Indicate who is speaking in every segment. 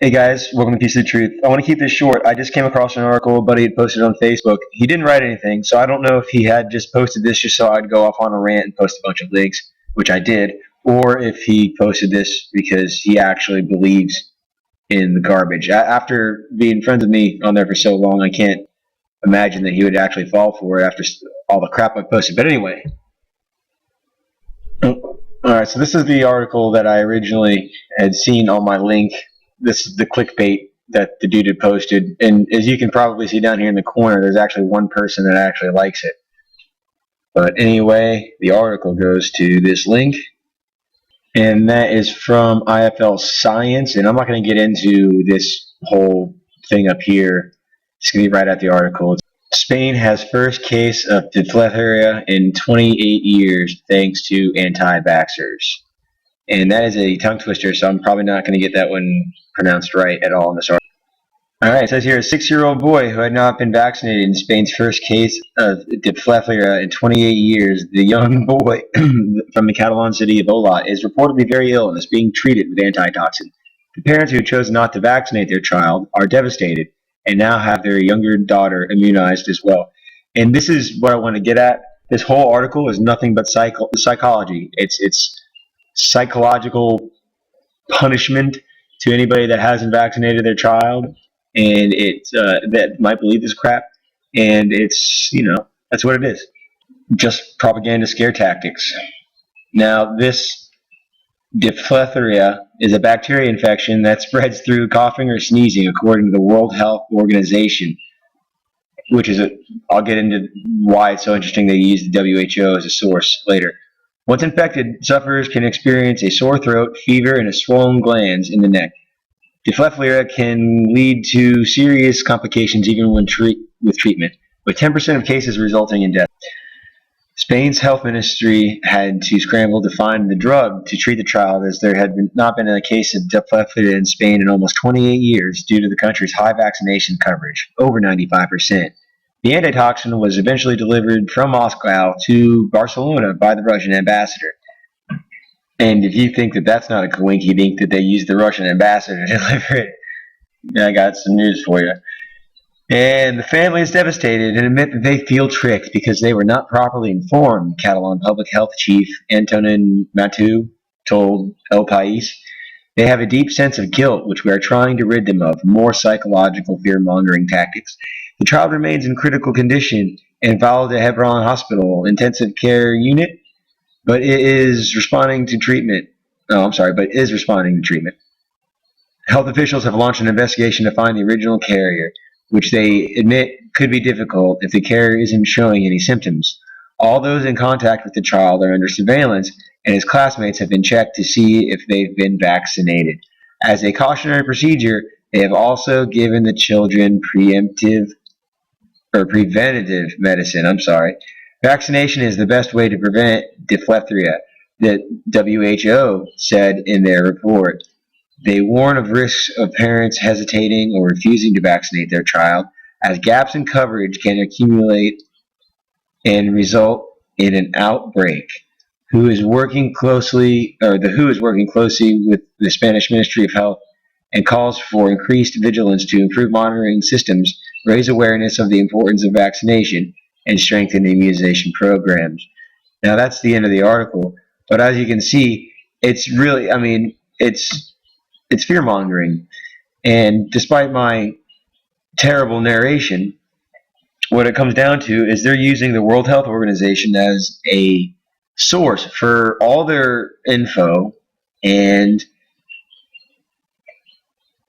Speaker 1: Hey guys, welcome to Piece of the Truth. I want to keep this short. I just came across an article a buddy had posted on Facebook. He didn't write anything, so I don't know if he had just posted this just so I'd go off on a rant and post a bunch of links, which I did, or if he posted this because he actually believes in the garbage. After being friends with me on there for so long, I can't imagine that he would actually fall for it after all the crap I posted. But anyway, all right, so this is the article that I originally had seen on my link. This is the clickbait that the dude had posted, and as you can probably see down here in the corner, there's actually one person that actually likes it. But anyway, the article goes to this link, and that is from IFL Science, and I'm not going to get into this whole thing up here. It's going to be right at the article. Spain has first case of diphtheria in 28 years thanks to anti-vaxxers. And that is a tongue twister, so I'm probably not going to get that one pronounced right at all in this article. All right, it says here, a 6-year-old boy who had not been vaccinated in Spain's first case of diphtheria in 28 years. The young boy from the Catalan city of Ola is reportedly very ill and is being treated with antitoxin. The parents who chose not to vaccinate their child are devastated and now have their younger daughter immunized as well. And this is what I want to get at. This whole article is nothing but psychology. It's psychological punishment to anybody that hasn't vaccinated their child, and that might believe this crap, and it's, that's what it is, just propaganda scare tactics. Now, this diphtheria is a bacteria infection that spreads through coughing or sneezing, according to the World Health Organization, which is I'll get into why it's so interesting they use the WHO as a source later. Once infected, sufferers can experience a sore throat, fever, and swollen glands in the neck. Diphtheria can lead to serious complications even when with treatment, with 10% of cases resulting in death. Spain's health ministry had to scramble to find the drug to treat the child, as there had not been a case of diphtheria in Spain in almost 28 years due to the country's high vaccination coverage, over 95%. The antitoxin was eventually delivered from Moscow to Barcelona by the Russian ambassador. And if you think that that's not a coinky-dink that they used the Russian ambassador to deliver it, I got some news for you. And the family is devastated and admit that they feel tricked because they were not properly informed, Catalan Public Health Chief Antonin Matu told El País. They have a deep sense of guilt, which we are trying to rid them of, more psychological fear-mongering tactics. The child remains in critical condition and followed to Hebron Hospital intensive care unit, but is responding to treatment. Health officials have launched an investigation to find the original carrier, which they admit could be difficult if the carrier isn't showing any symptoms. All those in contact with the child are under surveillance, and his classmates have been checked to see if they've been vaccinated. As a cautionary procedure, they have also given the children preventative medicine. Vaccination is the best way to prevent diphtheria, the WHO said in their report. They warn of risks of parents hesitating or refusing to vaccinate their child, as gaps in coverage can accumulate and result in an outbreak. The WHO is working closely with the Spanish Ministry of Health and calls for increased vigilance to improve monitoring systems, raise awareness of the importance of vaccination, and strengthen immunization programs. Now, that's the end of the article, but as you can see, it's really, it's fear-mongering, and despite my terrible narration, what it comes down to is they're using the World Health Organization as a source for all their info, and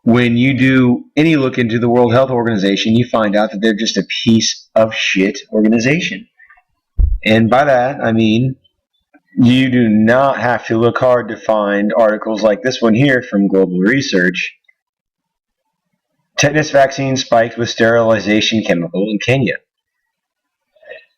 Speaker 1: when you do any look into the World Health Organization, you find out that they're just a piece of shit organization. And by that, I mean, you do not have to look hard to find articles like this one here from Global Research. Tetanus vaccine spiked with sterilization chemical in Kenya.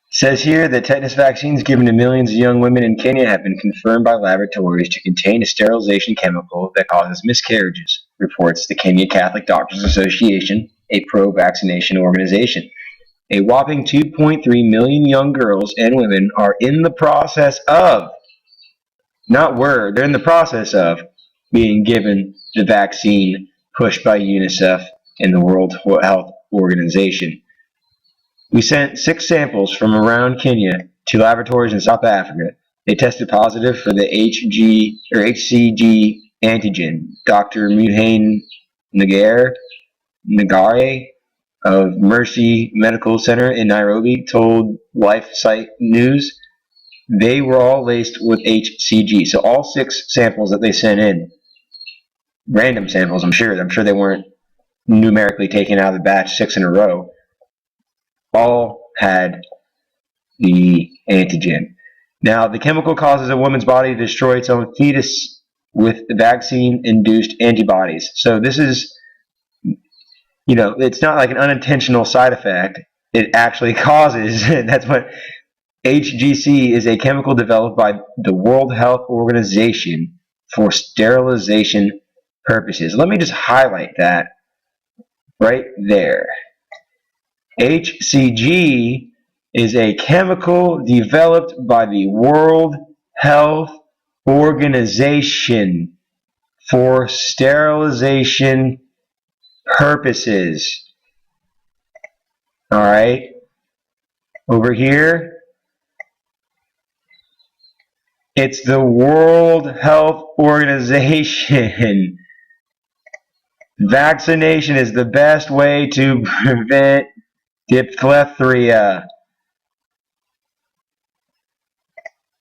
Speaker 1: Says here that tetanus vaccines given to millions of young women in Kenya have been confirmed by laboratories to contain a sterilization chemical that causes miscarriages, reports the Kenya Catholic Doctors Association, a pro-vaccination organization. A whopping 2.3 million young girls and women are in the process of, they're in the process of being given the vaccine pushed by UNICEF and the World Health Organization. We sent 6 samples from around Kenya to laboratories in South Africa. They tested positive for the HCG antigen. Dr. Muhane Nagare of Mercy Medical Center in Nairobi told LifeSite News they were all laced with HCG. So all 6 samples that they sent in, random samples, I'm sure they weren't numerically taken out of the batch 6 in a row, all had the antigen. Now, the chemical causes a woman's body to destroy its own fetus with vaccine-induced antibodies. So this is, it's not like an unintentional side effect. It actually causes, and that's what HGC is, a chemical developed by the World Health Organization for sterilization purposes. Let me just highlight that right there. HCG is a chemical developed by the World Health Organization for sterilization purposes. All right. Over here, it's the World Health Organization. Vaccination is the best way to prevent diphtheria.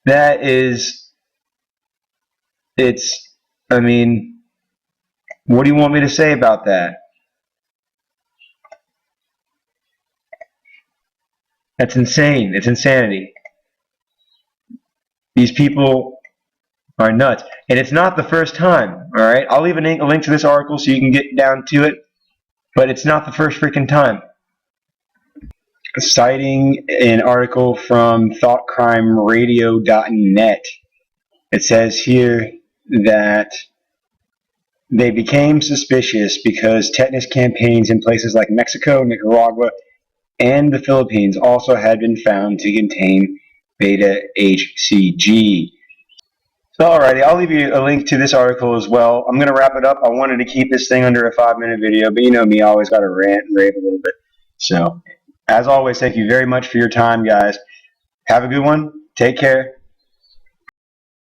Speaker 1: That is, I mean, what do you want me to say about that? That's insane. It's insanity. These people are nuts. And it's not the first time, all right? I'll leave a link to this article so you can get down to it, but it's not the first freaking time. Citing an article from thoughtcrimeradio.net, it says here that they became suspicious because tetanus campaigns in places like Mexico, Nicaragua, and the Philippines also had been found to contain beta HCG. So alrighty, I'll leave you a link to this article as well. I'm going to wrap it up. I wanted to keep this thing under a 5-minute video, but you know me, I always got to rant and rave a little bit. So, as always, thank you very much for your time, guys. Have a good one. Take care.